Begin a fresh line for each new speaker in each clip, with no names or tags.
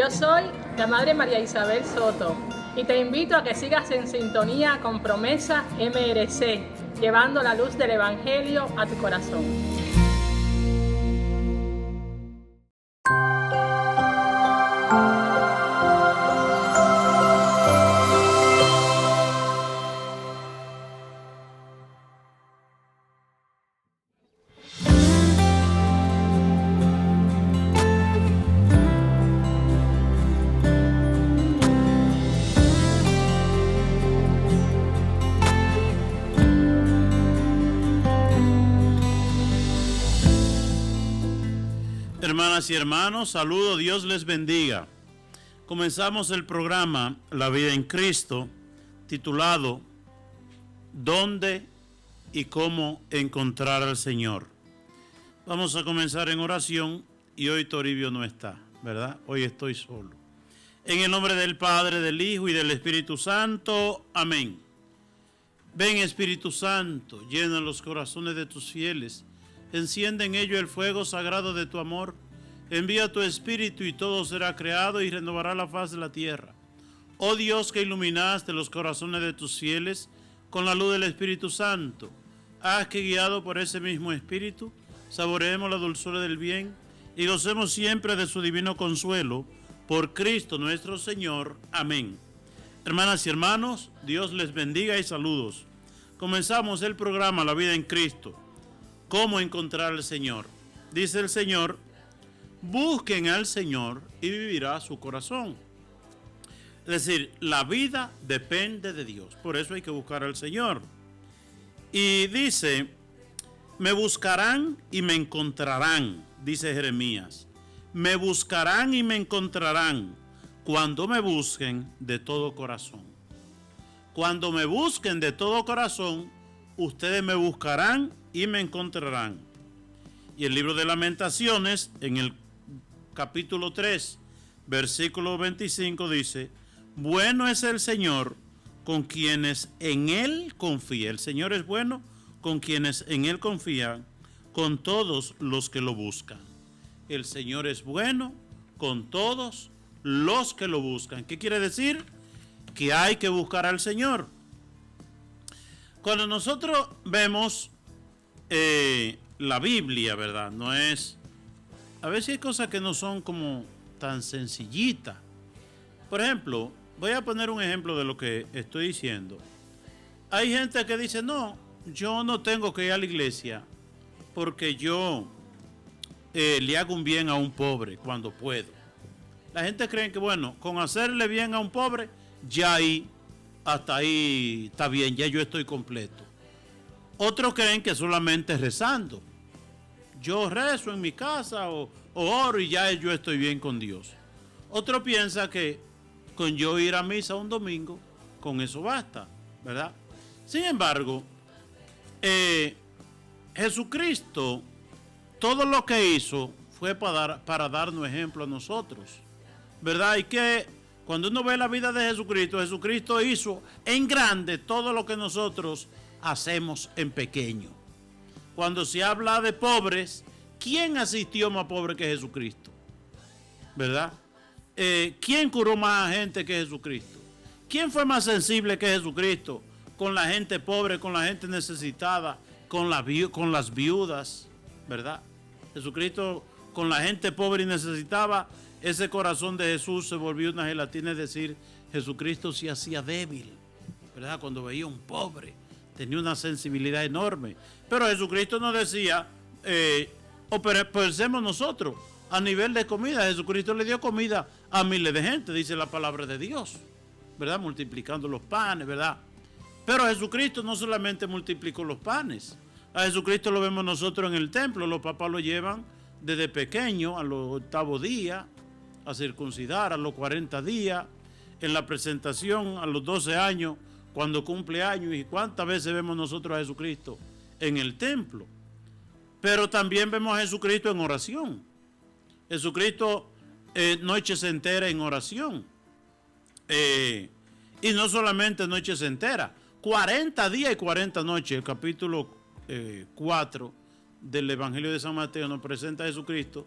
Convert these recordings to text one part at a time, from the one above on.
Yo soy la Madre María Isabel Soto y te invito a que sigas en sintonía con Promesa MRC, llevando la luz del Evangelio a tu corazón.
Hermanas y hermanos, saludo, Dios les bendiga. Comenzamos el programa La Vida en Cristo, titulado ¿Dónde y cómo encontrar al Señor? Vamos a comenzar en oración y hoy Toribio no está, ¿verdad? Hoy estoy solo. En el nombre del Padre, del Hijo y del Espíritu Santo. Amén. Ven, Espíritu Santo, llena los corazones de tus fieles. Enciende en ellos el fuego sagrado de tu amor. Envía tu Espíritu y todo será creado y renovará la faz de la tierra. Oh Dios, que iluminaste los corazones de tus fieles con la luz del Espíritu Santo, haz que, guiado por ese mismo Espíritu, saboreemos la dulzura del bien y gocemos siempre de su divino consuelo. Por Cristo nuestro Señor. Amén. Hermanas y hermanos, Dios les bendiga y saludos. Comenzamos el programa La Vida en Cristo. ¿Cómo encontrar al Señor? Dice el Señor, busquen al Señor y vivirá su corazón. Es decir, la vida depende de Dios, por eso hay que buscar al Señor. Y dice, me buscarán y me encontrarán, dice Jeremías. Me buscarán y me encontrarán cuando me busquen de todo corazón. Cuando me busquen de todo corazón, ustedes me buscarán y me encontrarán. Y el libro de Lamentaciones, en el capítulo 3, versículo 25, dice, bueno es el Señor con quienes en Él confían. El Señor es bueno con quienes en Él confían, con todos los que lo buscan. El Señor es bueno con todos los que lo buscan. ¿Qué quiere decir? Que hay que buscar al Señor. Cuando nosotros vemos la Biblia, ¿verdad? No es... A veces hay cosas que no son como tan sencillitas. Por ejemplo, voy a poner un ejemplo de lo que estoy diciendo. Hay gente que dice, no, yo no tengo que ir a la iglesia porque yo le hago un bien a un pobre cuando puedo. La gente cree que, bueno, con hacerle bien a un pobre, ya ahí, hasta ahí está bien, ya yo estoy completo. Otros creen que solamente rezando. Yo rezo en mi casa o oro y ya yo estoy bien con Dios. Otro piensa que con yo ir a misa un domingo, con eso basta, ¿verdad? Sin embargo, Jesucristo, todo lo que hizo fue para darnos ejemplo a nosotros, ¿verdad? Y que cuando uno ve la vida de Jesucristo, Jesucristo hizo en grande todo lo que nosotros hacemos en pequeño. Cuando se habla de pobres, ¿quién asistió más pobre que Jesucristo? ¿Verdad? ¿Quién curó más gente que Jesucristo? ¿Quién fue más sensible que Jesucristo con la gente pobre, con la gente necesitada, con las viudas? ¿Verdad? Jesucristo con la gente pobre y necesitada, ese corazón de Jesús se volvió una gelatina, es decir, Jesucristo se hacía débil, ¿verdad? Cuando veía un pobre, tenía una sensibilidad enorme. Pero Jesucristo nos decía, pensemos nosotros, a nivel de comida, Jesucristo le dio comida a miles de gente, dice la palabra de Dios, ¿verdad? Multiplicando los panes, ¿verdad? Pero Jesucristo no solamente multiplicó los panes, a Jesucristo lo vemos nosotros en el templo, los papás lo llevan desde pequeño a los 8º día, a circuncidar a los 40 días, en la presentación a los 12 años, cuando cumple años. ¿Y cuántas veces vemos nosotros a Jesucristo en el templo? Pero también vemos a Jesucristo en oración. Jesucristo noches enteras en oración. Y no solamente noches enteras, 40 días y 40 noches. El capítulo 4 del Evangelio de San Mateo nos presenta a Jesucristo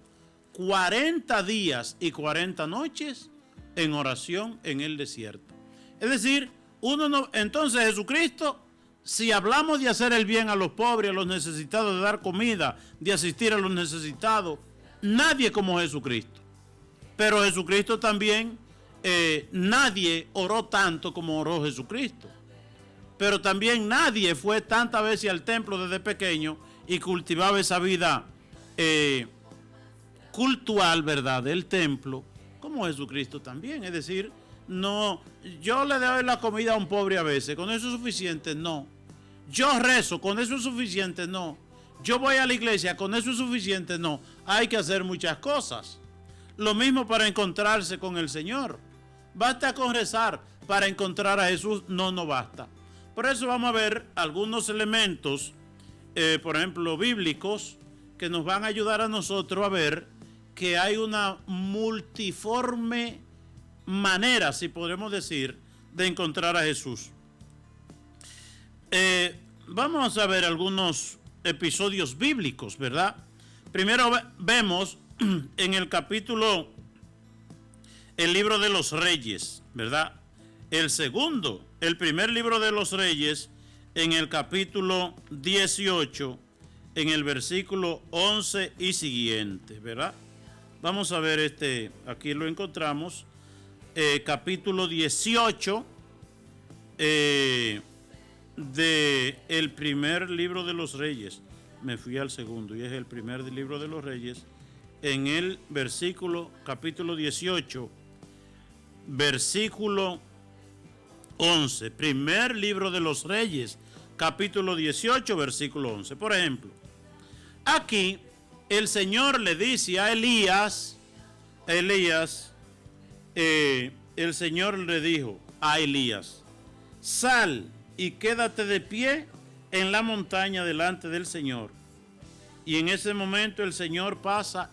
40 días y 40 noches en oración en el desierto. Es decir, entonces Jesucristo, si hablamos de hacer el bien a los pobres, a los necesitados, de dar comida, de asistir a los necesitados, nadie como Jesucristo. Pero Jesucristo también, nadie oró tanto como oró Jesucristo. Pero también nadie fue tantas veces al templo desde pequeño y cultivaba esa vida cultural, ¿verdad?, del templo, como Jesucristo también. Es decir, no, yo le doy la comida a un pobre a veces, ¿con eso es suficiente? No. Yo rezo, ¿con eso es suficiente? No. Yo voy a la iglesia, ¿con eso es suficiente? No. Hay que hacer muchas cosas. Lo mismo para encontrarse con el Señor. Basta con rezar para encontrar a Jesús, no basta. Por eso vamos a ver algunos elementos, por ejemplo, bíblicos, que nos van a ayudar a nosotros a ver que hay una multiforme manera, si podemos decir, de encontrar a Jesús. Vamos a ver algunos episodios bíblicos, ¿verdad? Primero vemos en el capítulo, el libro de los Reyes, ¿verdad? El primer libro de los Reyes, en el capítulo 18, en el versículo 11 y siguiente, ¿verdad? Vamos a ver aquí lo encontramos, capítulo 18 de el primer libro de los Reyes. Me fui al segundo y es el primer libro de los Reyes, en el capítulo 18, versículo 11. Primer libro de los Reyes, capítulo 18, versículo 11. Por ejemplo, aquí el Señor le dice a Elías, el Señor le dijo a Elías: sal y quédate de pie en la montaña delante del Señor. Y en ese momento el Señor pasa,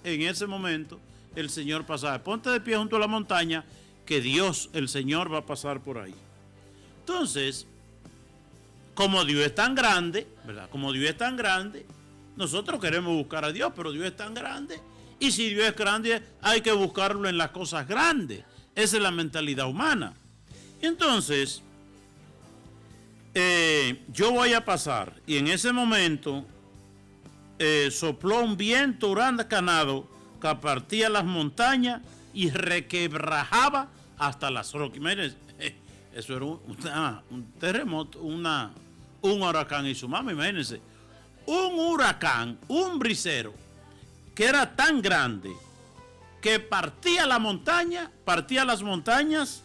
ponte de pie junto a la montaña, que Dios, el Señor, va a pasar por ahí. Entonces, como Dios es tan grande, ¿verdad? Como Dios es tan grande, nosotros queremos buscar a Dios, pero Dios es tan grande. Y si Dios es grande, hay que buscarlo en las cosas grandes. Esa es la mentalidad humana. Entonces, yo voy a pasar, y en ese momento sopló un viento huracanado que partía las montañas y requebrajaba hasta las rocas. Miren, eso era un terremoto, un huracán y su mamá, imagínense. Un huracán, un brisero, que era tan grande que partía las montañas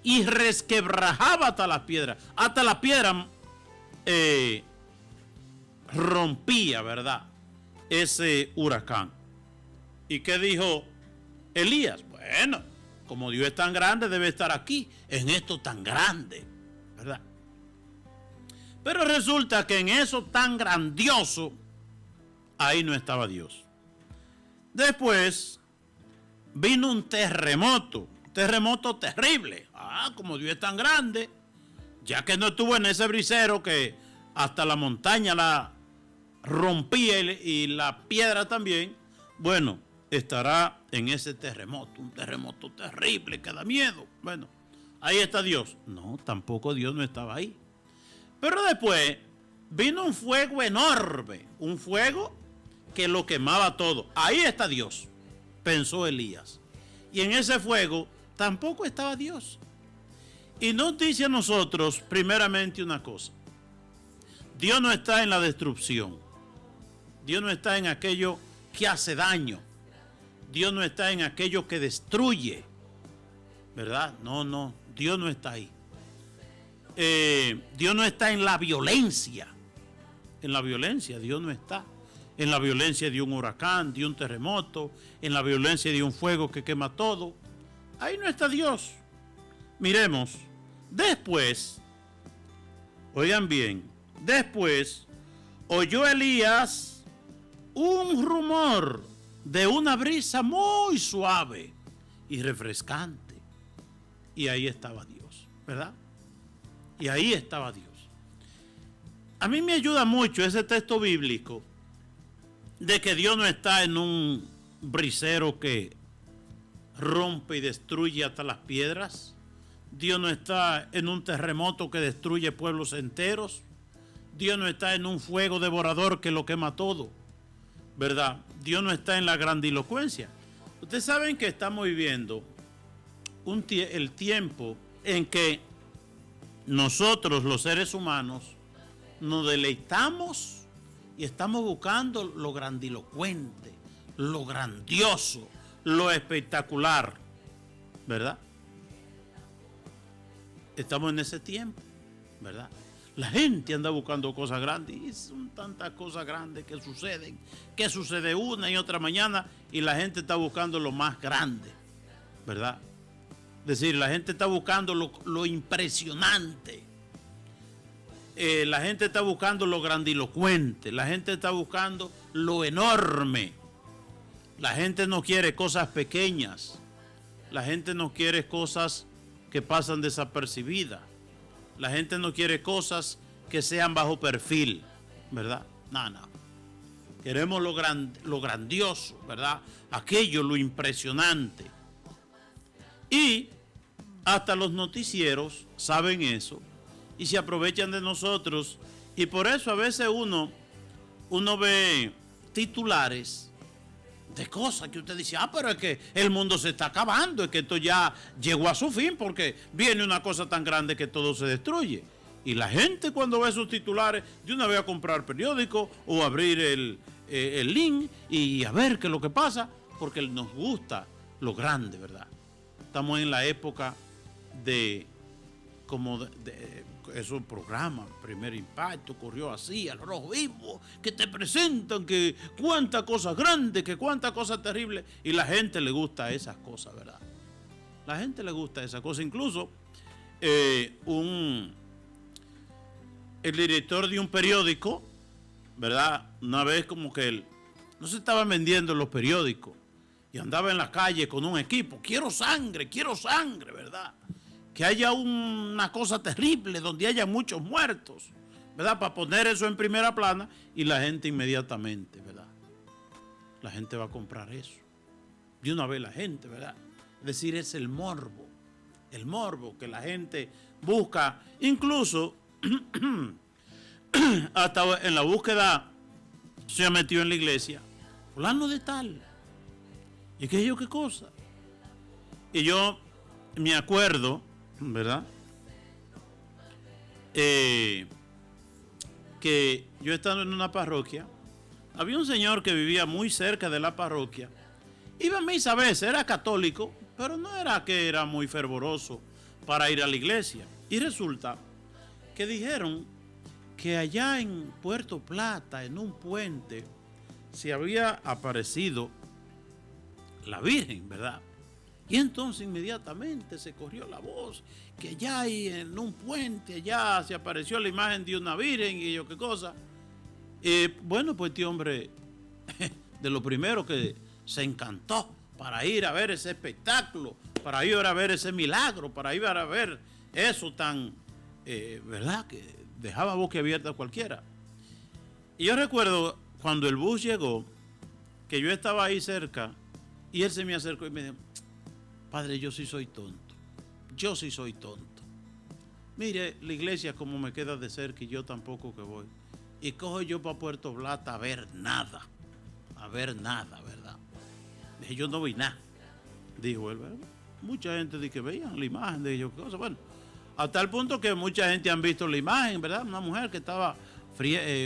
y resquebrajaba hasta las piedras. Hasta la piedra rompía, ¿verdad?, ese huracán. ¿Y qué dijo Elías? Bueno, como Dios es tan grande, debe estar aquí, en esto tan grande, ¿verdad? Pero resulta que en eso tan grandioso, ahí no estaba Dios. Después vino un terremoto terrible. Como Dios es tan grande, ya que no estuvo en ese brisero que hasta la montaña la rompía y la piedra también, bueno, estará en ese terremoto, un terremoto terrible que da miedo. Bueno, ahí está Dios. No, tampoco Dios no estaba ahí. Pero después vino un fuego enorme, un fuego que lo quemaba todo. Ahí está Dios, pensó Elías. Y en ese fuego tampoco estaba Dios. Y nos dice a nosotros primeramente una cosa: Dios no está en la destrucción. Dios no está en aquello que hace daño. Dios no está en aquello que destruye, ¿verdad? No, Dios no está ahí. Dios no está en la violencia. En la violencia Dios no está. En la violencia de un huracán, de un terremoto, en la violencia de un fuego que quema todo. Ahí no está Dios. Miremos. Después, oigan bien, después oyó Elías un rumor de una brisa muy suave y refrescante. Y ahí estaba Dios, ¿verdad? Y ahí estaba Dios. A mí me ayuda mucho ese texto bíblico de que Dios no está en un brisero que rompe y destruye hasta las piedras. Dios no está en un terremoto que destruye pueblos enteros. Dios no está en un fuego devorador que lo quema todo, ¿verdad? Dios no está en la grandilocuencia. Ustedes saben que estamos viviendo el tiempo en que nosotros, los seres humanos, nos deleitamos y estamos buscando lo grandilocuente, lo grandioso, lo espectacular, ¿verdad? Estamos en ese tiempo, ¿verdad? La gente anda buscando cosas grandes y son tantas cosas grandes que sucede una y otra mañana y la gente está buscando lo más grande, ¿verdad? Es decir, la gente está buscando lo impresionante, la gente está buscando lo grandilocuente, la gente está buscando lo enorme, la gente no quiere cosas pequeñas, la gente no quiere cosas que pasan desapercibidas. La gente no quiere cosas que sean bajo perfil, ¿verdad? No. Queremos lo grandioso, ¿verdad? Aquello, lo impresionante. Y hasta los noticieros saben eso y se aprovechan de nosotros. Y por eso a veces uno ve titulares de cosas que usted dice, pero es que el mundo se está acabando, es que esto ya llegó a su fin porque viene una cosa tan grande que todo se destruye. Y la gente cuando ve esos titulares, de una vez a comprar periódico o abrir el link y a ver qué es lo que pasa, porque nos gusta lo grande, ¿verdad? Estamos en la época de esos programas, Primer Impacto, Corrió Así, Al Rojo Vivo, que te presentan que cuántas cosas grandes, que cuántas cosas terribles, y la gente le gusta esas cosas, ¿verdad? La gente le gusta esas cosas. Incluso el director de un periódico, ¿verdad? Una vez como que él no se estaban vendiendo los periódicos y andaba en la calle con un equipo, quiero sangre, ¿verdad? Que haya una cosa terrible donde haya muchos muertos, ¿verdad? Para poner eso en primera plana y la gente inmediatamente, ¿verdad? La gente va a comprar eso. De una vez la gente, ¿verdad? Es decir, es el morbo que la gente busca, incluso hasta en la búsqueda se ha metido en la iglesia, fulano de tal, y qué yo qué cosa. Y yo me acuerdo, ¿verdad? Que yo estando en una parroquia, había un señor que vivía muy cerca de la parroquia, iba a misa a veces, era católico, pero no era que era muy fervoroso para ir a la iglesia. Y resulta que dijeron que allá en Puerto Plata, en un puente, se había aparecido la Virgen, ¿verdad? Y entonces inmediatamente se corrió la voz que allá en un puente, allá se apareció la imagen de una virgen y yo qué cosa. Bueno, pues este hombre, de lo primero que se encantó para ir a ver ese espectáculo, para ir a ver ese milagro, para ir a ver eso tan, ¿verdad? Que dejaba boquiabierta a cualquiera. Y yo recuerdo cuando el bus llegó, que yo estaba ahí cerca y él se me acercó y me dijo, padre, yo sí soy tonto. Mire, la iglesia como me queda de cerca y yo tampoco que voy. Y cojo yo para Puerto Plata a ver nada, ¿verdad? Dije, yo no vi nada. Dijo él, ¿verdad? Mucha gente dice que veían la imagen de ellos, cosas. Bueno, hasta el punto que mucha gente han visto la imagen, ¿verdad? Una mujer que estaba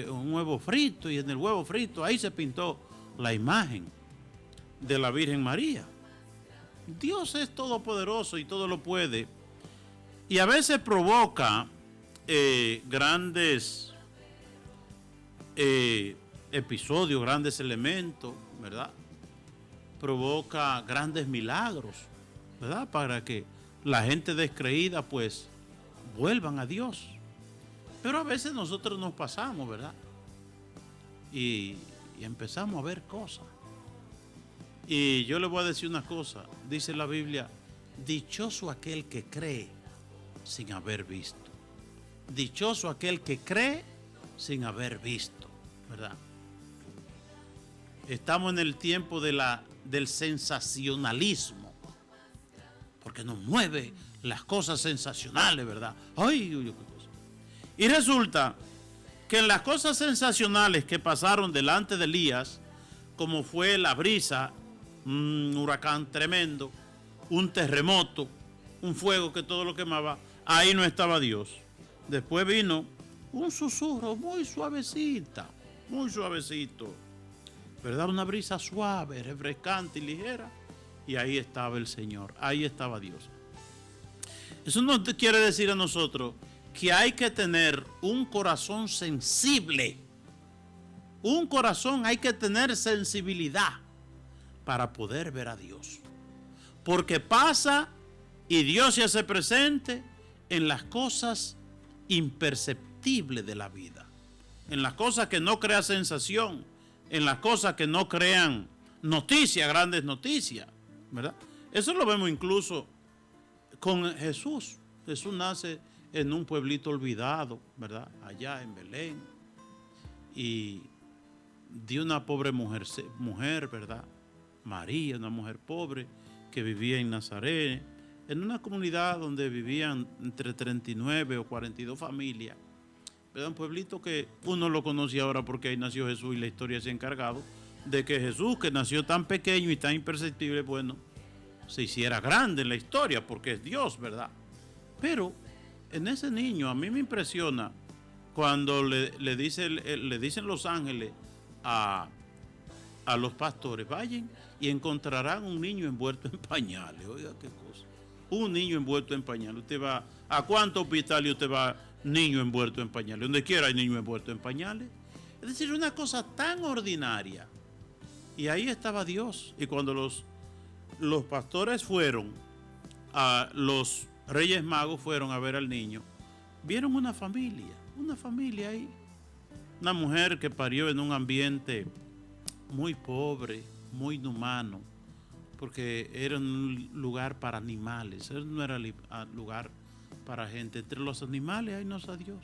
un huevo frito y en el huevo frito ahí se pintó la imagen de la Virgen María. Dios es todopoderoso y todo lo puede. Y a veces provoca grandes episodios, grandes elementos, ¿verdad? Provoca grandes milagros, ¿verdad? Para que la gente descreída pues vuelvan a Dios. Pero a veces nosotros nos pasamos, ¿verdad? Y empezamos a ver cosas. Y yo le voy a decir una cosa, dice la Biblia, dichoso aquel que cree sin haber visto. Dichoso aquel que cree sin haber visto, ¿verdad? Estamos en el tiempo de la del sensacionalismo, porque nos mueve las cosas sensacionales, ¿verdad? Ay, uy, qué cosa. Y resulta que en las cosas sensacionales que pasaron delante de Elías, como fue la brisa, un huracán tremendo, un terremoto, un fuego que todo lo quemaba, ahí no estaba Dios. Después vino un susurro muy suavecita, muy suavecito, ¿verdad? Una brisa suave, refrescante y ligera, y ahí estaba el Señor, ahí estaba Dios. Eso no quiere decir a nosotros que hay que tener un corazón sensible. Un corazón, hay que tener sensibilidad para poder ver a Dios. Porque pasa y Dios se hace presente en las cosas imperceptibles de la vida. En las cosas que no crean sensación. En las cosas que no crean noticias, grandes noticias, ¿verdad? Eso lo vemos incluso con Jesús. Jesús nace en un pueblito olvidado, ¿verdad? Allá en Belén. Y de una pobre mujer, ¿verdad? María, una mujer pobre que vivía en Nazaret, en una comunidad donde vivían entre 39 o 42 familias. ¿Verdad? Un pueblito que uno lo conoce ahora porque ahí nació Jesús y la historia se ha encargado de que Jesús, que nació tan pequeño y tan imperceptible, bueno, se hiciera grande en la historia porque es Dios, ¿verdad? Pero en ese niño a mí me impresiona cuando le dicen los ángeles a los pastores, vayan y encontrarán un niño envuelto en pañales. Oiga, qué cosa. Un niño envuelto en pañales. Usted va, ¿a cuántos hospitales usted va? Niño envuelto en pañales. Donde quiera hay niño envuelto en pañales. Es decir, una cosa tan ordinaria. Y ahí estaba Dios. Y cuando los pastores fueron, los Reyes Magos fueron a ver al niño, vieron una familia ahí. Una mujer que parió en un ambiente muy pobre, muy inhumano, porque era un lugar para animales, no era lugar para gente. Entre los animales ahí no está Dios,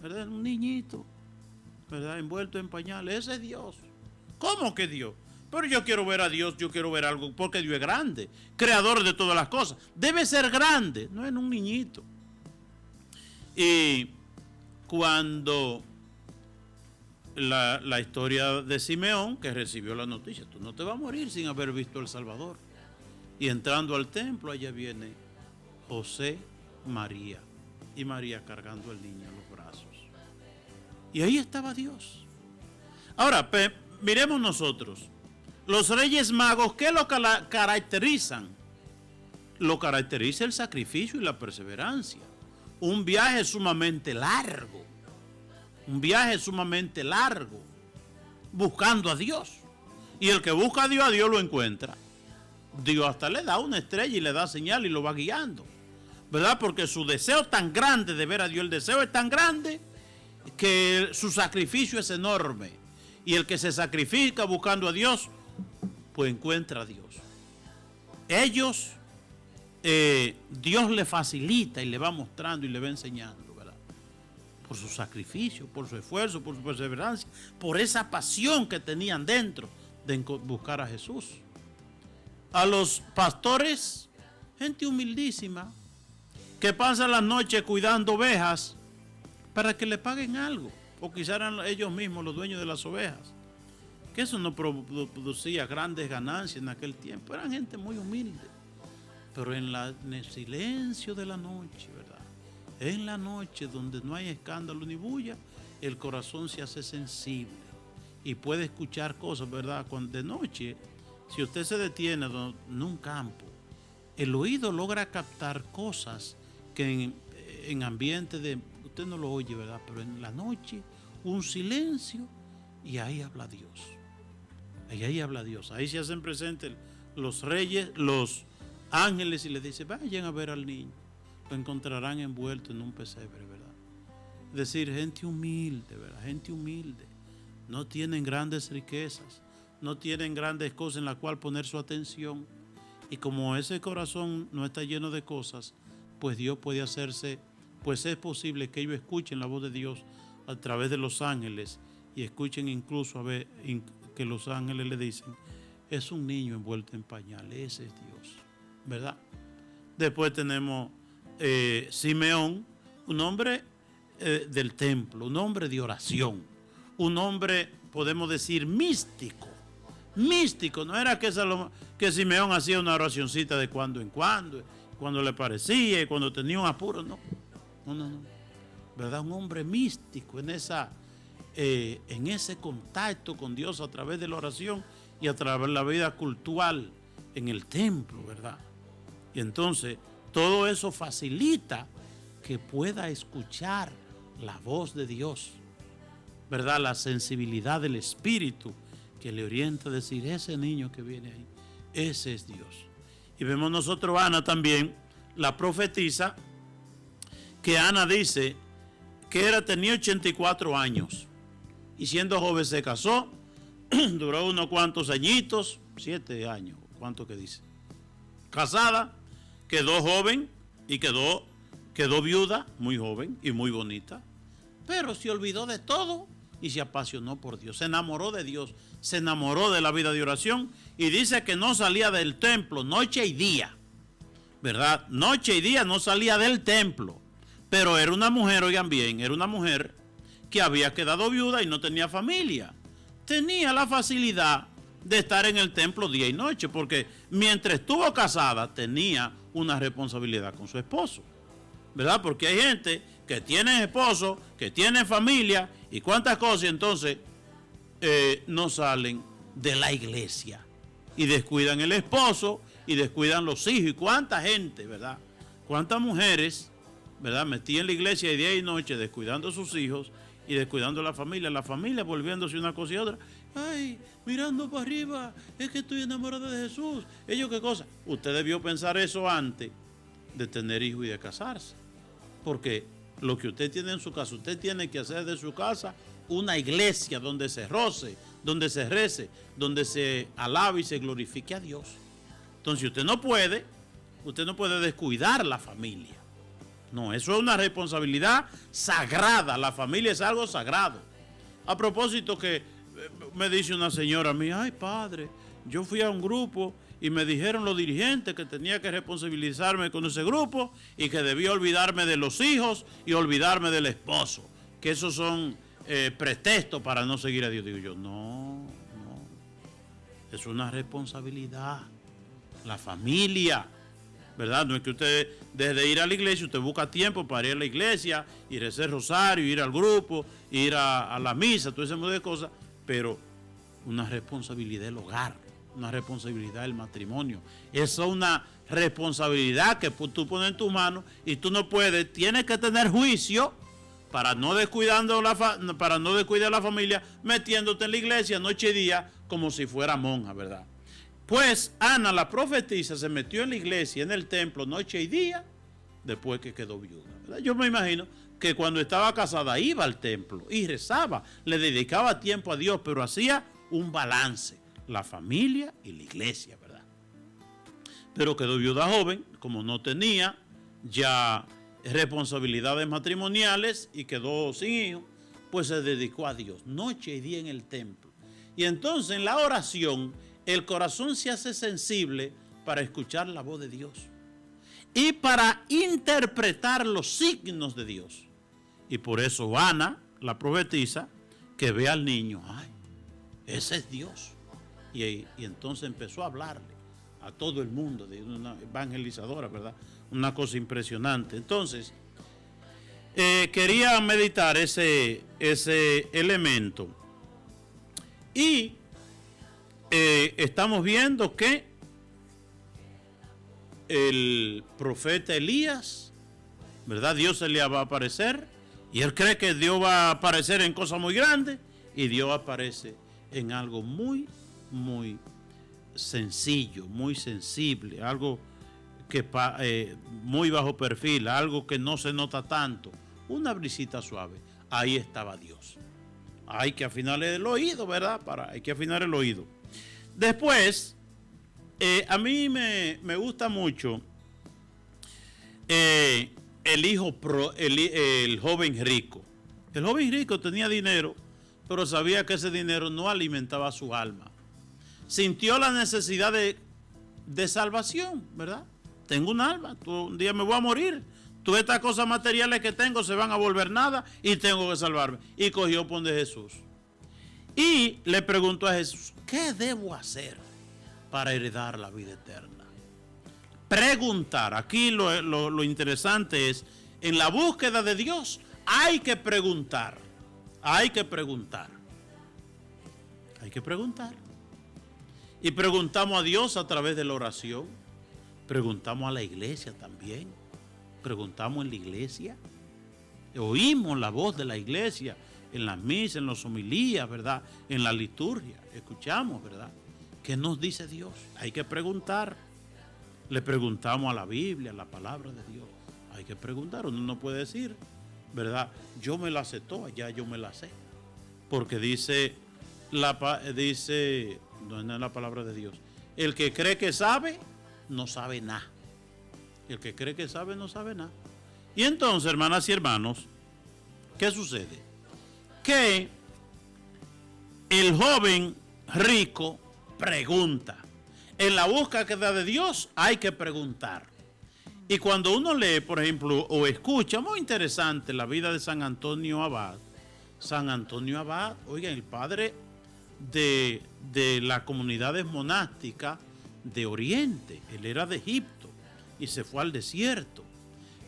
¿verdad? Un niñito, ¿verdad? Envuelto en pañales, ese es Dios. ¿Cómo que Dios? Pero yo quiero ver a Dios, yo quiero ver algo, porque Dios es grande, creador de todas las cosas. Debe ser grande, no es un niñito. Y cuando la historia de Simeón, que recibió la noticia, tú no te vas a morir sin haber visto al Salvador. Y entrando al templo, allá viene José, María, y María cargando al niño en los brazos. Y ahí estaba Dios. Ahora, miremos nosotros. Los Reyes Magos, ¿qué lo caracterizan? Lo caracteriza el sacrificio y la perseverancia. Un viaje sumamente largo. Buscando a Dios. Y el que busca a Dios lo encuentra. Dios hasta le da una estrella y le da señal y lo va guiando, ¿verdad? Porque su deseo tan grande de ver a Dios, el deseo es tan grande que su sacrificio es enorme. Y el que se sacrifica buscando a Dios, pues encuentra a Dios. Ellos, Dios le facilita y le va mostrando y le va enseñando, ¿verdad? Por su sacrificio, por su esfuerzo, por su perseverancia, por esa pasión que tenían dentro de buscar a Jesús. A los pastores, gente humildísima, que pasa la noche cuidando ovejas para que le paguen algo, o quizás eran ellos mismos los dueños de las ovejas, que eso no producía grandes ganancias en aquel tiempo. Eran gente muy humilde, pero en el silencio de la noche, ¿verdad? En la noche donde no hay escándalo ni bulla, el corazón se hace sensible y puede escuchar cosas, ¿verdad? Cuando de noche, si usted se detiene en un campo, el oído logra captar cosas que en ambiente de, usted no lo oye, ¿verdad? Pero en la noche, un silencio y ahí habla Dios. Ahí habla Dios. Ahí se hacen presentes los reyes, los ángeles y les dice, vayan a ver al niño. Lo encontrarán envuelto en un pesebre, ¿verdad? Es decir, gente humilde, ¿verdad? Gente humilde. No tienen grandes riquezas, no tienen grandes cosas en las cuales poner su atención. Y como ese corazón no está lleno de cosas, pues Dios puede hacerse, pues es posible que ellos escuchen la voz de Dios a través de los ángeles y escuchen incluso a ver que los ángeles le dicen, es un niño envuelto en pañales. Ese es Dios, ¿verdad? Después tenemos Simeón, un hombre del templo, un hombre de oración, un hombre, podemos decir, místico. Místico, no era que Simeón hacía una oracioncita de cuando en cuando le parecía y cuando tenía un apuro, no. ¿Verdad? Un hombre místico en ese contacto con Dios a través de la oración y a través de la vida cultural en el templo, ¿verdad? Y entonces todo eso facilita que pueda escuchar la voz de Dios, ¿verdad? La sensibilidad del Espíritu que le orienta a decir, ese niño que viene ahí, ese es Dios. Y vemos nosotros a Ana también, la profetisa, que Ana dice que tenía 84 años y siendo joven se casó, duró unos cuantos añitos, 7 años, ¿cuánto que dice? Casada, quedó joven y quedó viuda, muy joven y muy bonita, pero se olvidó de todo y se apasionó por Dios, se enamoró de Dios, se enamoró de la vida de oración y dice que no salía del templo noche y día, ¿verdad? Noche y día no salía del templo, pero era una mujer, oigan bien, era una mujer que había quedado viuda y no tenía familia, tenía la facilidad de estar en el templo día y noche, porque mientras estuvo casada tenía una responsabilidad con su esposo, ¿verdad? Porque hay gente que tiene esposo, que tiene familia y cuántas cosas, y entonces no salen de la iglesia y descuidan el esposo y descuidan los hijos. Y cuánta gente, ¿verdad? Cuántas mujeres, ¿verdad? Metidas en la iglesia día y noche descuidando a sus hijos y descuidando la familia volviéndose una cosa y otra. Ay, mirando para arriba, es que estoy enamorada de Jesús. Ellos qué cosa. Usted debió pensar eso antes de tener hijos y de casarse. Porque lo que usted tiene en su casa, usted tiene que hacer de su casa una iglesia donde se roce, donde se rece, donde se alabe y se glorifique a Dios. Entonces usted no puede descuidar la familia. No, eso es una responsabilidad sagrada. La familia es algo sagrado. A propósito que me dice una señora a mí, ay padre, yo fui a un grupo y me dijeron los dirigentes que tenía que responsabilizarme con ese grupo y que debía olvidarme de los hijos y olvidarme del esposo, que esos son pretextos para no seguir a Dios. Digo yo, no, es una responsabilidad. La familia, ¿verdad? No es que usted, desde ir a la iglesia, usted busca tiempo para ir a la iglesia, ir a hacer rosario, ir al grupo, ir a la misa, todo ese modo de cosas, pero una responsabilidad del hogar, una responsabilidad del matrimonio. Esa es una responsabilidad que tú pones en tus manos y tú no puedes, tienes que tener juicio para no descuidar la familia, metiéndote en la iglesia noche y día como si fuera monja, ¿verdad? Pues Ana, la profetisa, se metió en la iglesia, en el templo, noche y día, después que quedó viuda, ¿verdad? Yo me imagino que cuando estaba casada iba al templo y rezaba, le dedicaba tiempo a Dios, pero hacía un balance, la familia y la iglesia, ¿verdad? Pero quedó viuda joven, como no tenía ya responsabilidades matrimoniales y quedó sin hijos, pues se dedicó a Dios, noche y día en el templo. Y entonces en la oración, el corazón se hace sensible para escuchar la voz de Dios y para interpretar los signos de Dios. Y por eso Ana, la profetisa, que ve al niño, ay, ese es Dios. Y entonces empezó a hablarle a todo el mundo, de una evangelizadora, ¿verdad? Una cosa impresionante. Entonces, quería meditar ese elemento. Y estamos viendo que el profeta Elías, ¿verdad? Dios se le va a aparecer y él cree que Dios va a aparecer en cosas muy grandes y Dios aparece en algo muy, muy sencillo, muy sensible, algo que muy bajo perfil, algo que no se nota tanto, una brisita suave. Ahí estaba Dios. Hay que afinar el oído, ¿verdad? Hay que afinar el oído. Después, a mí me gusta mucho el joven rico. El joven rico tenía dinero, pero sabía que ese dinero no alimentaba su alma. sintió la necesidad de salvación, ¿verdad? Tengo un alma, un día me voy a morir. Todas estas cosas materiales que tengo se van a volver nada y tengo que salvarme. Y cogió pon de Jesús. Y le preguntó a Jesús, ¿qué debo hacer para heredar la vida eterna? Preguntar. Aquí lo interesante es, en la búsqueda de Dios hay que preguntar. Hay que preguntar. Hay que preguntar. Y preguntamos a Dios a través de la oración. Preguntamos a la iglesia también. Preguntamos en la iglesia. Oímos la voz de la iglesia en las misas, en las homilías, ¿verdad? En la liturgia. Escuchamos, ¿verdad? ¿Qué nos dice Dios? Hay que preguntar. Le preguntamos a la Biblia, a la palabra de Dios. Hay que preguntar. Uno no puede decir, ¿verdad? Yo me la sé toda, ya yo me la sé. Porque dice, no es la palabra de Dios. El que cree que sabe, no sabe nada. El que cree que sabe, no sabe nada. Y entonces, hermanas y hermanos, ¿qué sucede? Que el joven rico pregunta. En la búsqueda de Dios hay que preguntar. Y cuando uno lee, por ejemplo, o escucha, muy interesante, la vida de San Antonio Abad. San Antonio Abad, oigan, el padre de las comunidades monásticas de Oriente. Él era de Egipto y se fue al desierto.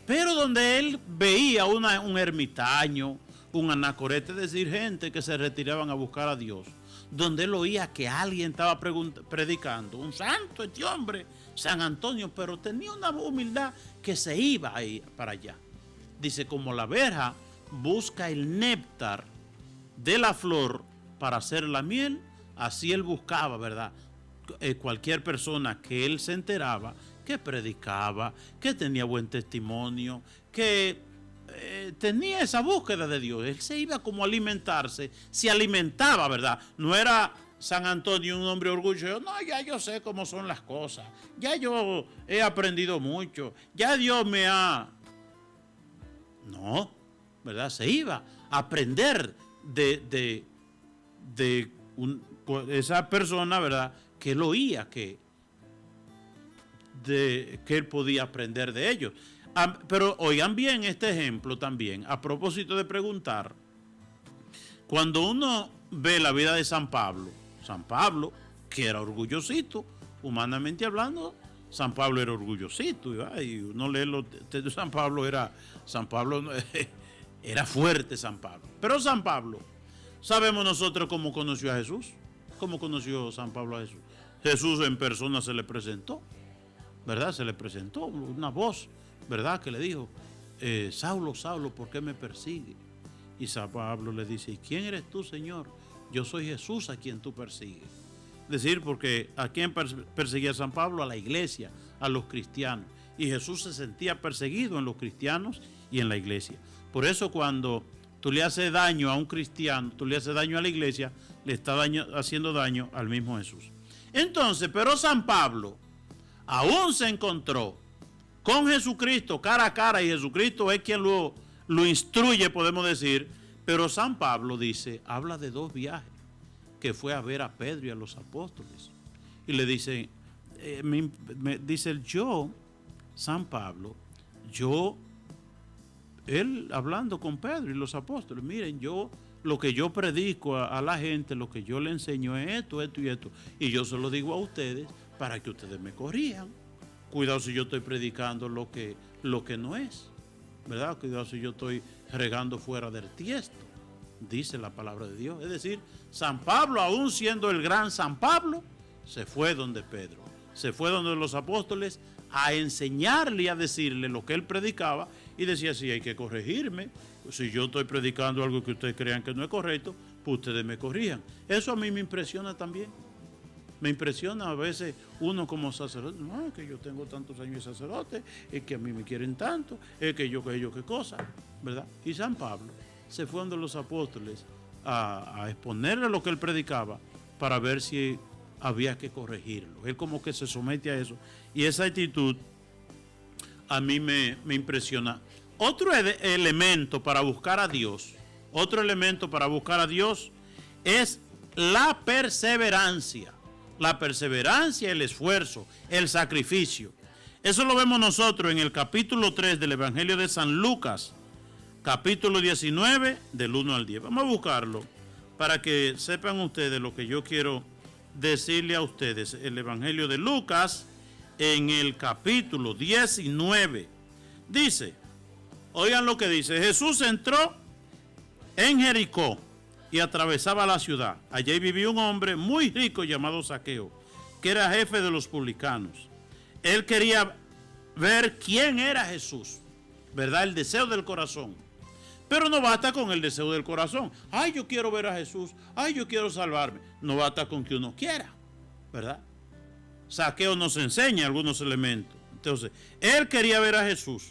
Pero donde él veía un ermitaño, un anacorete, es decir, gente que se retiraban a buscar a Dios. Donde él oía que alguien estaba predicando, un santo este hombre, San Antonio, pero tenía una humildad que se iba ahí para allá. Dice, como la abeja busca el néctar de la flor para hacer la miel, así él buscaba, ¿verdad? Cualquier persona que él se enteraba, que predicaba, que tenía buen testimonio, que tenía esa búsqueda de Dios. Él se iba como a alimentarse, se alimentaba, ¿verdad? No era San Antonio un hombre orgulloso. No, ya yo sé cómo son las cosas. Ya yo he aprendido mucho. Ya Dios me ha... No, ¿verdad? Se iba a aprender de esa persona, ¿verdad? Que él oía que él podía aprender de ellos. Pero oigan bien este ejemplo también, a propósito de preguntar. Cuando uno ve la vida de San Pablo, que era orgullosito, humanamente hablando, San Pablo era orgullosito, y uno lee los textos de San Pablo era fuerte San Pablo. Pero San Pablo, sabemos nosotros cómo conoció a Jesús. ¿Cómo conoció San Pablo a Jesús? Jesús en persona se le presentó, ¿verdad? Se le presentó una voz, ¿verdad? Que le dijo, Saulo, Saulo, ¿por qué me persigue? Y San Pablo le dice, ¿y quién eres tú, Señor? Yo soy Jesús a quien tú persigues. Es decir, porque ¿a quién perseguía San Pablo? A la iglesia, a los cristianos. Y Jesús se sentía perseguido en los cristianos y en la iglesia. Por eso cuando tú le haces daño a un cristiano, tú le haces daño a la iglesia, le está haciendo daño al mismo Jesús. Entonces, pero San Pablo aún se encontró con Jesucristo cara a cara, y Jesucristo es quien lo instruye, podemos decir. Pero San Pablo dice, habla de 2 viajes, que fue a ver a Pedro y a los apóstoles. Y le dice, dice yo, San Pablo, él hablando con Pedro y los apóstoles, miren, lo que yo predico a la gente, lo que yo le enseño es esto, esto y esto. Y yo se lo digo a ustedes para que ustedes me corrijan. Cuidado si yo estoy predicando lo que no es, ¿verdad? Cuidado si yo estoy regando fuera del tiesto, dice la palabra de Dios. Es decir, San Pablo, aún siendo el gran San Pablo, se fue donde Pedro, se fue donde los apóstoles a enseñarle y a decirle lo que él predicaba, y decía, sí, hay que corregirme. Si yo estoy predicando algo que ustedes crean que no es correcto, pues ustedes me corrijan. Eso a mí me impresiona también. Me impresiona a veces uno como sacerdote, no, es que yo tengo tantos años de sacerdote, es que a mí me quieren tanto, es que yo qué cosa, ¿verdad? Y San Pablo se fue donde los apóstoles a exponerle lo que él predicaba para ver si había que corregirlo. Él como que se somete a eso. Y esa actitud a mí me impresiona. Otro elemento para buscar a Dios es la perseverancia. la perseverancia, el esfuerzo, el sacrificio. Eso lo vemos nosotros en el capítulo 3 del Evangelio de San Lucas, capítulo 19, del 1 al 10. Vamos a buscarlo para que sepan ustedes lo que yo quiero decirle a ustedes. El Evangelio de Lucas, en el capítulo 19, dice, oigan lo que dice: Jesús entró en Jericó y atravesaba la ciudad. Allí vivía un hombre muy rico llamado Zaqueo, que era jefe de los publicanos. Él quería ver quién era Jesús, ¿verdad? El deseo del corazón. Pero no basta con el deseo del corazón. Ay, yo quiero ver a Jesús. Ay, yo quiero salvarme. No basta con que uno quiera, ¿verdad? Zaqueo nos enseña algunos elementos. Entonces, él quería ver a Jesús,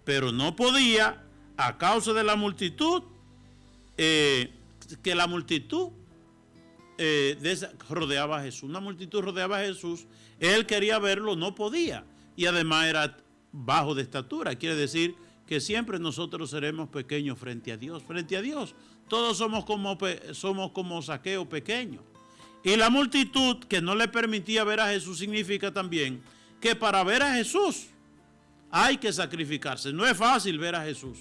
pero no podía a causa de la multitud, que la multitud rodeaba a Jesús. Una multitud rodeaba a Jesús. Él quería verlo, no podía. Y además era bajo de estatura. Quiere decir que siempre nosotros seremos pequeños frente a Dios. Frente a Dios, todos somos como Zaqueo pequeño. Y la multitud que no le permitía ver a Jesús significa también que para ver a Jesús hay que sacrificarse. No es fácil ver a Jesús.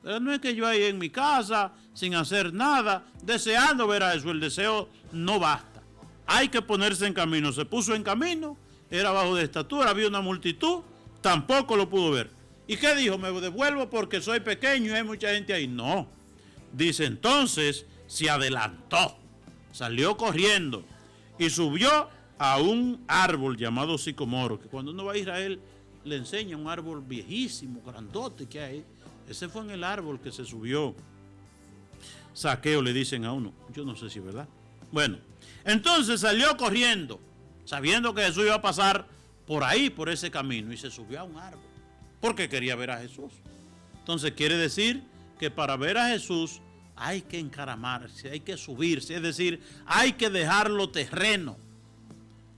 Pero no es que yo ahí en mi casa, sin hacer nada, deseando ver a Jesús. El deseo no basta. Hay que ponerse en camino. Se puso en camino, era bajo de estatura, había una multitud, tampoco lo pudo ver. ¿Y qué dijo? Me devuelvo porque soy pequeño y hay mucha gente ahí. No. Dice, entonces se adelantó, salió corriendo y subió a un árbol llamado sicomoro, que cuando uno va a Israel le enseña un árbol viejísimo, grandote que hay. Ese fue en el árbol que se subió Zaqueo, le dicen a uno. Yo no sé si es verdad. Bueno, entonces salió corriendo, sabiendo que Jesús iba a pasar por ahí, por ese camino, y se subió a un árbol, porque quería ver a Jesús. Entonces quiere decir que para ver a Jesús hay que encaramarse, hay que subirse, es decir, hay que dejarlo terreno.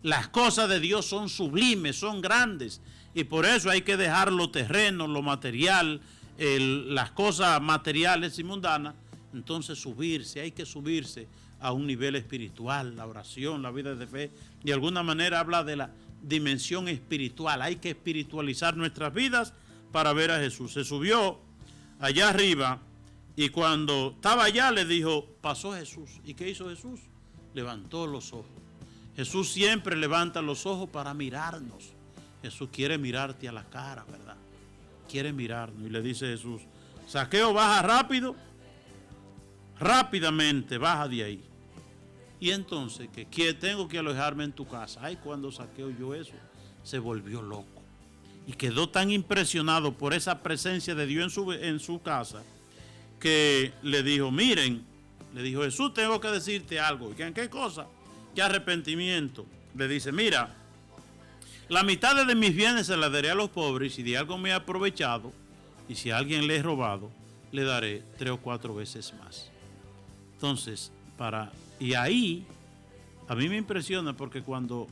Las cosas de Dios son sublimes, son grandes, y por eso hay que dejarlo terreno, lo material, las cosas materiales y mundanas. Entonces subirse, hay que subirse a un nivel espiritual, la oración, la vida de fe. De alguna manera habla de la dimensión espiritual. Hay que espiritualizar nuestras vidas para ver a Jesús. Se subió allá arriba y cuando estaba allá le dijo, pasó Jesús. ¿Y qué hizo Jesús? Levantó los ojos. Jesús siempre levanta los ojos para mirarnos. Jesús quiere mirarte a la cara, ¿verdad? Quiere mirarnos. Y le dice Jesús, Zaqueo, baja rápido. Rápidamente baja de ahí. Y entonces, que tengo que alojarme en tu casa. Ay, cuando Zaqueo oyó eso, se volvió loco. Y quedó tan impresionado por esa presencia de Dios en su casa, que le dijo, miren, le dijo, Jesús, tengo que decirte algo. ¿Y qué cosa? ¿Qué arrepentimiento? Le dice, mira, la mitad de mis bienes se la daré a los pobres, y si de algo me he aprovechado, y si a alguien le he robado, le daré 3 o 4 veces más. Entonces, y ahí, a mí me impresiona porque cuando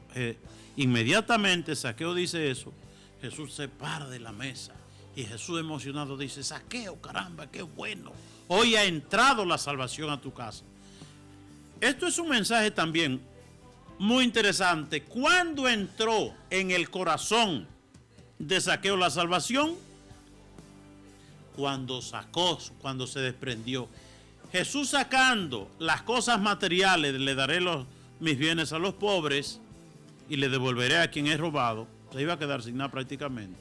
inmediatamente Zaqueo dice eso, Jesús se para de la mesa y Jesús emocionado dice, Zaqueo, caramba, qué bueno, hoy ha entrado la salvación a tu casa. Esto es un mensaje también muy interesante. ¿Cuándo entró en el corazón de Zaqueo la salvación? Cuando se desprendió. Jesús sacando las cosas materiales, le daré mis bienes a los pobres y le devolveré a quien he robado, se iba a quedar sin nada prácticamente.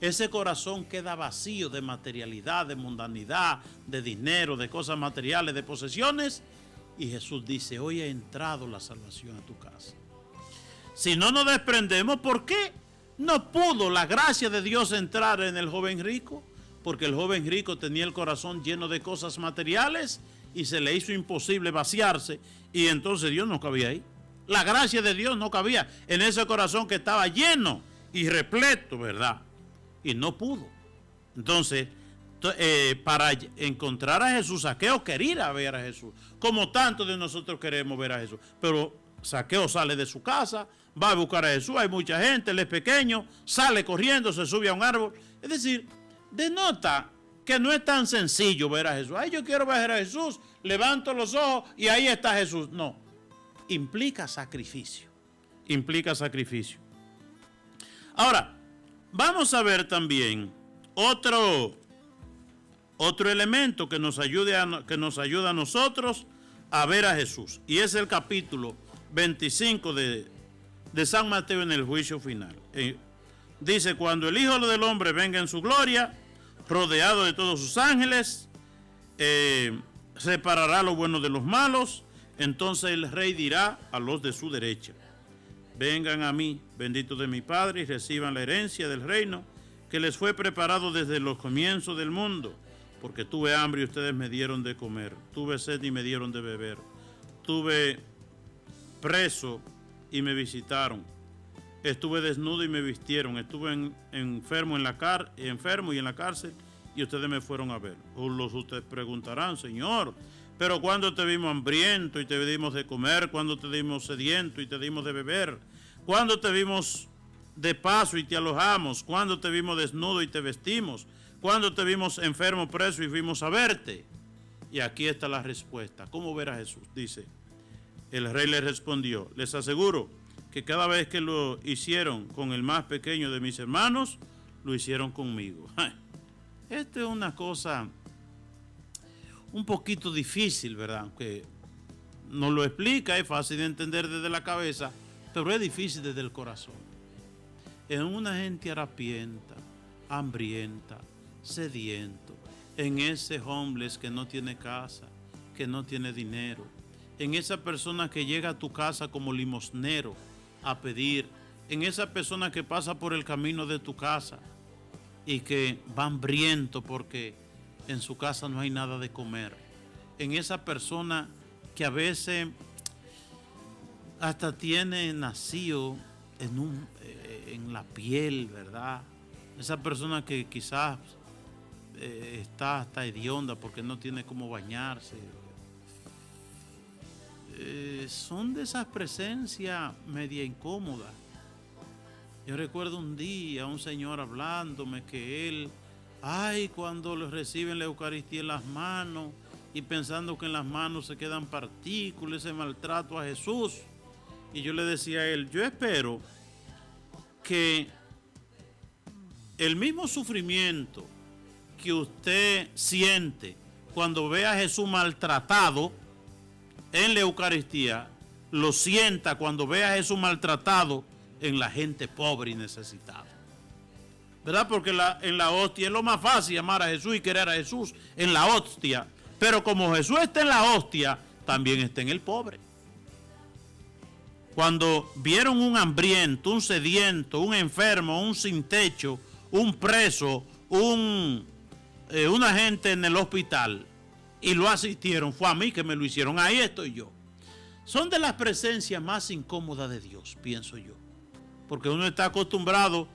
Ese corazón queda vacío de materialidad, de mundanidad, de dinero, de cosas materiales, de posesiones. Y Jesús dice, hoy ha entrado la salvación a tu casa. Si no nos desprendemos, ¿por qué no pudo la gracia de Dios entrar en el joven rico? Porque el joven rico tenía el corazón lleno de cosas materiales y se le hizo imposible vaciarse, y entonces Dios no cabía ahí. La gracia de Dios no cabía en ese corazón que estaba lleno y repleto, ¿verdad? Y no pudo. Entonces, para encontrar a Jesús, Zaqueo quería ver a Jesús, como tantos de nosotros queremos ver a Jesús. Pero Zaqueo sale de su casa, va a buscar a Jesús, hay mucha gente, él es pequeño, sale corriendo, se sube a un árbol. Es decir, denota que no es tan sencillo ver a Jesús. Ay, yo quiero ver a Jesús, levanto los ojos y ahí está Jesús. No, implica sacrificio. implica sacrificio. Ahora, vamos a ver también otro elemento que nos ayuda a nosotros a ver a Jesús. Y es el capítulo 25 de San Mateo en el juicio final. Dice, cuando el Hijo del Hombre venga en su gloria, rodeado de todos sus ángeles, separará lo bueno de los malos. Entonces el Rey dirá a los de su derecha, vengan a mí, benditos de mi Padre, y reciban la herencia del reino que les fue preparado desde los comienzos del mundo. Porque tuve hambre y ustedes me dieron de comer, tuve sed y me dieron de beber, tuve preso y me visitaron, estuve desnudo y me vistieron, estuve enfermo y en la cárcel y ustedes me fueron a ver. Ustedes preguntarán, Señor, pero ¿cuándo te vimos hambriento y te dimos de comer? ¿Cuándo te dimos sediento y te dimos de beber? ¿Cuándo te vimos de paso y te alojamos? ¿Cuándo te vimos desnudo y te vestimos? ¿Cuándo te vimos enfermo, preso y fuimos a verte? Y aquí está la respuesta. ¿Cómo ver a Jesús? Dice, el Rey le respondió, les aseguro que cada vez que lo hicieron con el más pequeño de mis hermanos, lo hicieron conmigo. Esto es una cosa un poquito difícil, ¿verdad? Aunque nos lo explica, es fácil de entender desde la cabeza, pero es difícil desde el corazón. En una gente harapienta, hambrienta, sediento, en ese homeless que no tiene casa, que no tiene dinero, en esa persona que llega a tu casa como limosnero a pedir, en esa persona que pasa por el camino de tu casa y que va hambriento porque en su casa no hay nada de comer, en esa persona que a veces hasta tiene nacido en la piel, ¿verdad? Esa persona que quizás está hasta hedionda porque no tiene cómo bañarse. Son de esas presencias media incómodas. Yo recuerdo un día a un señor hablándome que él, cuando le reciben la Eucaristía en las manos y pensando que en las manos se quedan partículas, ese maltrato a Jesús. Y yo le decía a él, yo espero que el mismo sufrimiento que usted siente cuando ve a Jesús maltratado en la Eucaristía, lo sienta cuando ve a Jesús maltratado en la gente pobre y necesitada. ¿Verdad? Porque en la hostia es lo más fácil amar a Jesús y querer a Jesús en la hostia. Pero como Jesús está en la hostia, también está en el pobre. Cuando vieron un hambriento, un sediento, un enfermo, un sin techo, un preso, una gente en el hospital y lo asistieron, fue a mí que me lo hicieron, ahí estoy yo. Son de las presencias más incómodas de Dios, pienso yo, porque uno está acostumbrado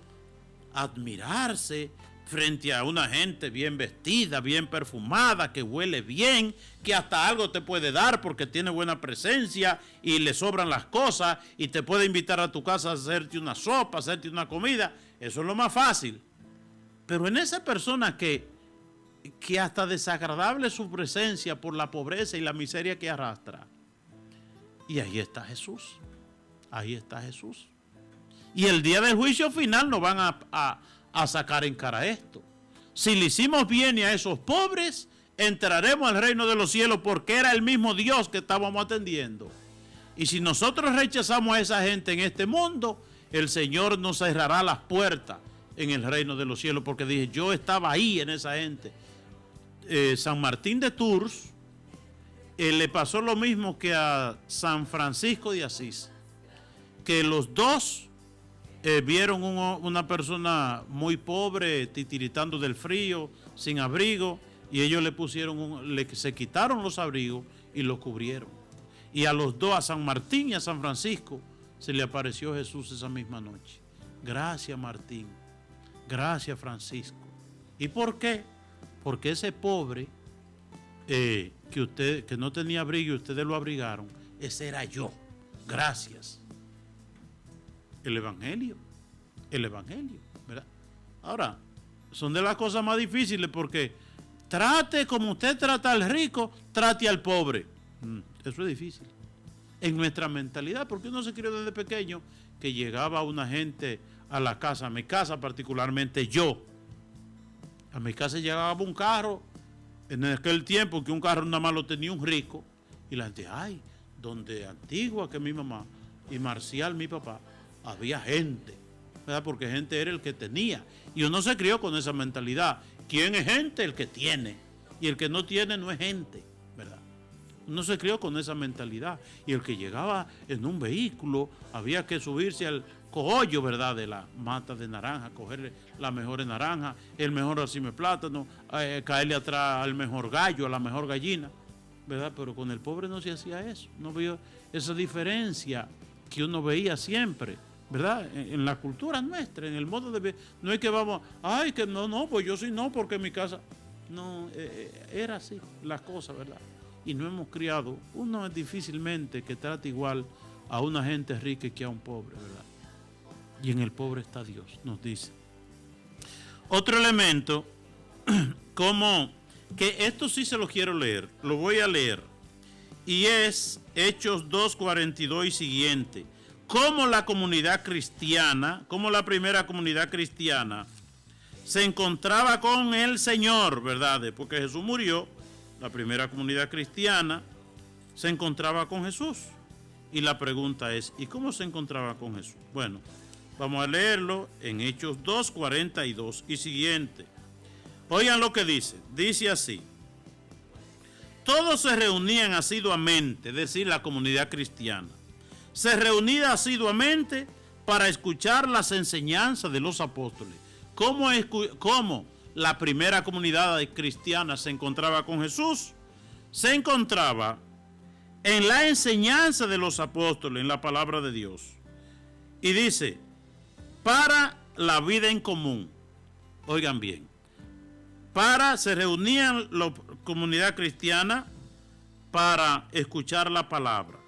a admirarse frente a una gente bien vestida, bien perfumada, que huele bien, que hasta algo te puede dar porque tiene buena presencia y le sobran las cosas y te puede invitar a tu casa a hacerte una sopa, a hacerte una comida. Eso es lo más fácil. Pero en esa persona que hasta desagradable es su presencia por la pobreza y la miseria que arrastra. Y ahí está Jesús. Ahí está Jesús. Y el día del juicio final nos van a sacar en cara esto. Si le hicimos bien a esos pobres, entraremos al reino de los cielos porque era el mismo Dios que estábamos atendiendo. Y si nosotros rechazamos a esa gente en este mundo, el Señor nos cerrará las puertas en el reino de los cielos, porque dije, yo estaba ahí en esa gente. San Martín de Tours le pasó lo mismo que a San Francisco de Asís, que los dos vieron una persona muy pobre, titiritando del frío, sin abrigo, y ellos le pusieron, se quitaron los abrigos y los cubrieron. Y a los dos, a San Martín y a San Francisco, se le apareció Jesús esa misma noche. Gracias, Martín. Gracias, Francisco. ¿Y por qué? Porque ese pobre que no tenía abrigo y ustedes lo abrigaron, ese era yo. Gracias. El Evangelio, ¿verdad? Ahora, son de las cosas más difíciles porque trate como usted trata al rico, trate al pobre. Eso es difícil. En nuestra mentalidad, porque uno se crió desde pequeño que llegaba una gente a la casa, a mi casa particularmente yo. A mi casa llegaba un carro, en aquel tiempo que un carro nada más lo tenía un rico, y la gente, ay, donde Antigua, que mi mamá, y Marcial, mi papá, había gente, ¿verdad? Porque gente era el que tenía. Y uno se crió con esa mentalidad. ¿Quién es gente? El que tiene. Y el que no tiene no es gente, ¿verdad? Uno se crió con esa mentalidad. Y el que llegaba en un vehículo, había que subirse al cogollo, ¿verdad? De la mata de naranja, coger las mejores naranjas, el mejor racimo de plátano, caerle atrás al mejor gallo, a la mejor gallina, ¿verdad? Pero con el pobre no se hacía eso. No vio esa diferencia que uno veía siempre, ¿verdad? En la cultura nuestra, en el modo de ver. No es que vamos, ay, que no, pues yo sí no, porque en mi casa. No, era así las cosas, ¿verdad? Y no hemos criado. Uno es difícilmente que trate igual a una gente rica que a un pobre, ¿verdad? Y en el pobre está Dios, nos dice. Otro elemento, como que esto sí se lo quiero leer, lo voy a leer. Y es Hechos 2:42 y siguiente. Cómo la comunidad cristiana, como la primera comunidad cristiana, se encontraba con el Señor, ¿verdad? Después que Jesús murió, la primera comunidad cristiana se encontraba con Jesús. Y la pregunta es, ¿y cómo se encontraba con Jesús? Bueno, vamos a leerlo en Hechos 2:42 y siguiente. Oigan lo que dice. Dice así. Todos se reunían asiduamente, es decir, la comunidad cristiana. Se reunía asiduamente para escuchar las enseñanzas de los apóstoles. ¿Cómo la primera comunidad cristiana se encontraba con Jesús? Se encontraba en la enseñanza de los apóstoles, en la palabra de Dios. Y dice, para la vida en común. Oigan bien. Se reunían la comunidad cristiana para escuchar la palabra.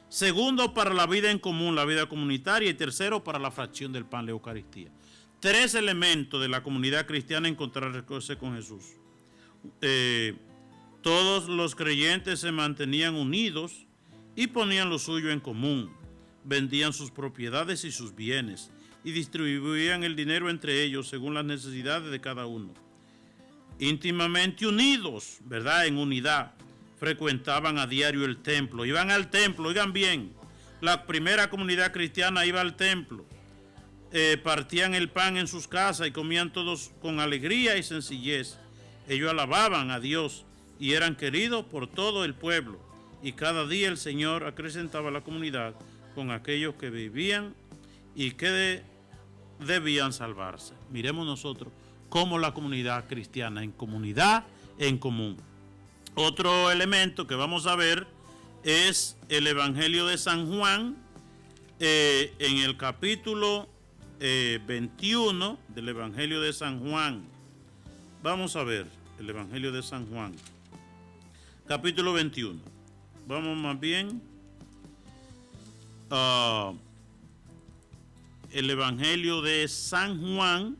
Segundo, para la vida en común, la vida comunitaria. Y tercero, para la fracción del pan, la Eucaristía. 3 elementos de la comunidad cristiana encontrarse con Jesús. Todos los creyentes se mantenían unidos y ponían lo suyo en común. Vendían sus propiedades y sus bienes y distribuían el dinero entre ellos según las necesidades de cada uno. Íntimamente unidos, ¿verdad? En unidad. Frecuentaban a diario el templo. Iban al templo, oigan bien. La primera comunidad cristiana iba al templo. Partían el pan en sus casas y comían todos con alegría y sencillez. Ellos alababan a Dios y eran queridos por todo el pueblo. Y cada día el Señor acrecentaba a la comunidad con aquellos que vivían y que debían salvarse. Miremos nosotros cómo la comunidad cristiana en comunidad, en común. Otro elemento que vamos a ver es el Evangelio de San Juan, en el capítulo 21 del Evangelio de San Juan. Vamos a ver el Evangelio de San Juan, capítulo 21. Vamos más bien el Evangelio de San Juan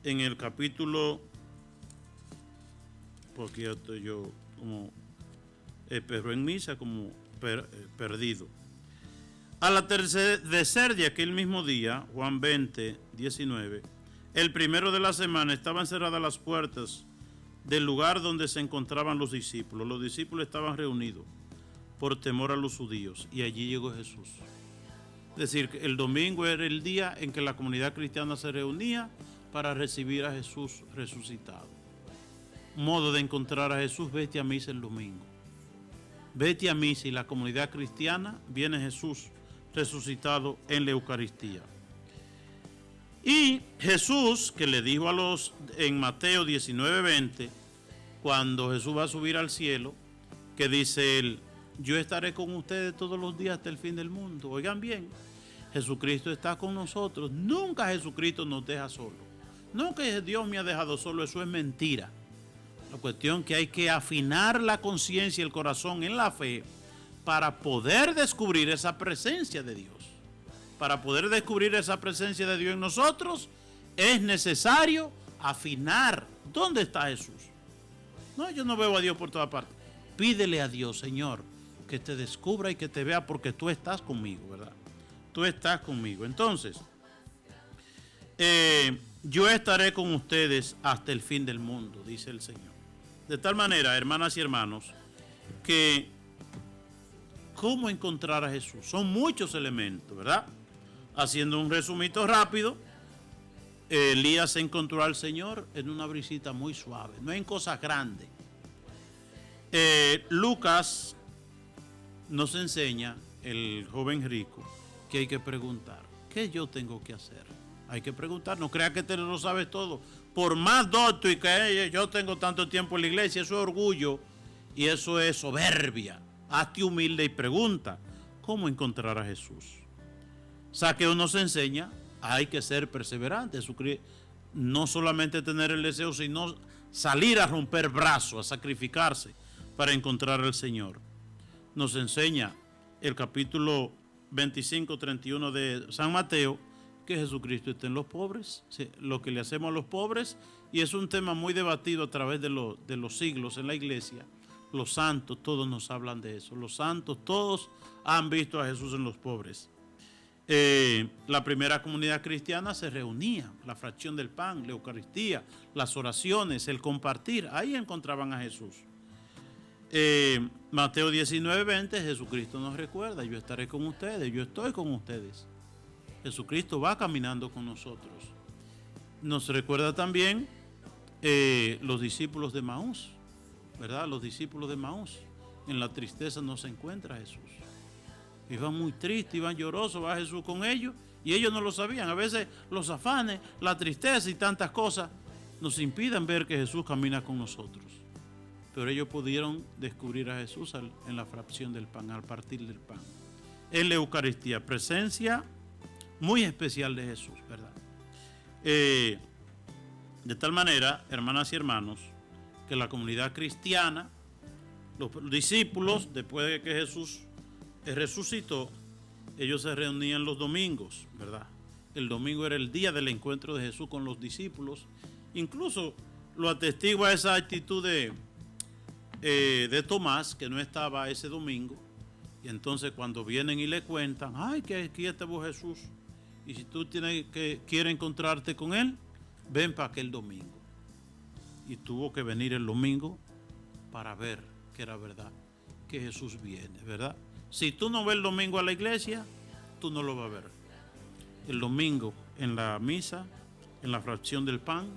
en el capítulo, porque ya estoy yo como perro en misa, como perdido. Al atardecer de aquel mismo día, Juan 20:19, el primero de la semana, estaban cerradas las puertas del lugar donde se encontraban los discípulos. Los discípulos estaban reunidos por temor a los judíos y allí llegó Jesús. Es decir, que el domingo era el día en que la comunidad cristiana se reunía para recibir a Jesús resucitado. Modo de encontrar a Jesús, vete a misa el domingo. Vete a misa y la comunidad cristiana viene Jesús resucitado en la Eucaristía. Y Jesús, que le dijo en Mateo 19:20, cuando Jesús va a subir al cielo, que dice él, yo estaré con ustedes todos los días hasta el fin del mundo. Oigan bien, Jesucristo está con nosotros. Nunca Jesucristo nos deja solo. No que Dios me ha dejado solo, eso es mentira. La cuestión es que hay que afinar la conciencia y el corazón en la fe para poder descubrir esa presencia de Dios. Para poder descubrir esa presencia de Dios en nosotros, es necesario afinar. ¿Dónde está Jesús? No, yo no veo a Dios por toda parte. Pídele a Dios, Señor, que te descubra y que te vea porque tú estás conmigo, ¿verdad? tú estás conmigo. Entonces, yo estaré con ustedes hasta el fin del mundo, dice el Señor. De tal manera, hermanas y hermanos, que ¿cómo encontrar a Jesús? Son muchos elementos, ¿verdad? Haciendo un resumito rápido, Elías encontró al Señor en una brisita muy suave, no en cosas grandes. Lucas nos enseña, el joven rico, que hay que preguntar, ¿qué yo tengo que hacer? Hay que preguntar, no crea que te lo sabes todo. Por más docto y que yo tengo tanto tiempo en la iglesia, eso es orgullo y eso es soberbia. Hazte humilde y pregunta, ¿cómo encontrar a Jesús? Saqueo nos enseña, hay que ser perseverante, no solamente tener el deseo, sino salir a romper brazos, a sacrificarse para encontrar al Señor. Nos enseña el capítulo 25, 31 de San Mateo, que Jesucristo está en los pobres, lo que le hacemos a los pobres, y es un tema muy debatido a través de los siglos en la iglesia. Los santos, todos nos hablan de eso. Los santos, todos han visto a Jesús en los pobres. La primera comunidad cristiana se reunía, la fracción del pan, la Eucaristía, las oraciones, el compartir, ahí encontraban a Jesús. Mateo 19, 20, Jesucristo nos recuerda, yo estaré con ustedes, yo estoy con ustedes. Jesucristo va caminando con nosotros. Nos recuerda también los discípulos de Maús, ¿verdad? Los discípulos de Maús, en la tristeza no se encuentra Jesús. Iban muy tristes, iban llorosos, va Jesús con ellos y ellos no lo sabían. A veces los afanes, la tristeza y tantas cosas nos impiden ver que Jesús camina con nosotros. Pero ellos pudieron descubrir a Jesús en la fracción del pan, al partir del pan. En la Eucaristía, presencia muy especial de Jesús, ¿verdad? De tal manera, hermanas y hermanos, que la comunidad cristiana, los discípulos, después de que Jesús resucitó, ellos se reunían los domingos, ¿verdad? El domingo era el día del encuentro de Jesús con los discípulos. Incluso lo atestigua esa actitud de Tomás, que no estaba ese domingo. Y entonces cuando vienen y le cuentan, ay, que aquí estuvo Jesús, y si tú quieres encontrarte con él, ven para aquel domingo. Y tuvo que venir el domingo para ver que era verdad, que Jesús viene, ¿verdad? Si tú no ves el domingo a la iglesia, tú no lo vas a ver. El domingo en la misa, en la fracción del pan,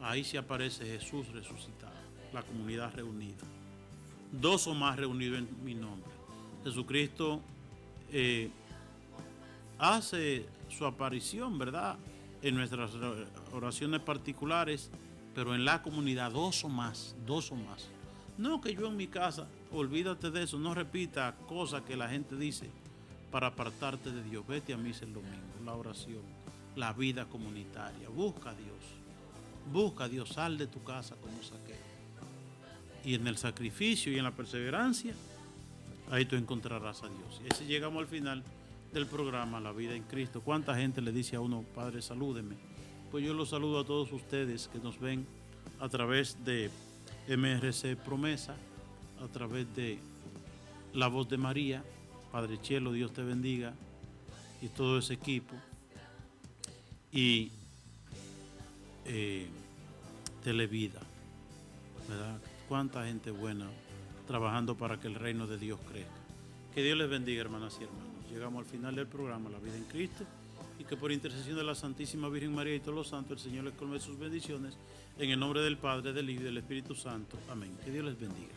ahí se aparece Jesús resucitado, la comunidad reunida. 2 o más reunidos en mi nombre. Jesucristo hace su aparición, ¿verdad? En nuestras oraciones particulares, pero en la comunidad 2 o más. No que yo en mi casa, olvídate de eso, no repita cosas que la gente dice para apartarte de Dios. Vete a misa el domingo, la oración, la vida comunitaria, busca a Dios, sal de tu casa como Saqueo. Y en el sacrificio y en la perseverancia, ahí tú encontrarás a Dios. Y así llegamos al final del programa La Vida en Cristo. ¿Cuánta gente le dice a uno, Padre, salúdeme? Pues yo los saludo a todos ustedes que nos ven a través de MRC Promesa, a través de La Voz de María. Padre Chelo, Dios te bendiga, y todo ese equipo. Y Televida, ¿verdad? Cuánta gente buena trabajando para que el reino de Dios crezca. Que Dios les bendiga, hermanas y hermanos. Llegamos al final del programa La Vida en Cristo, y que por intercesión de la Santísima Virgen María y todos los santos, el Señor les colme sus bendiciones. En el nombre del Padre, del Hijo y del Espíritu Santo. Amén. Que Dios les bendiga.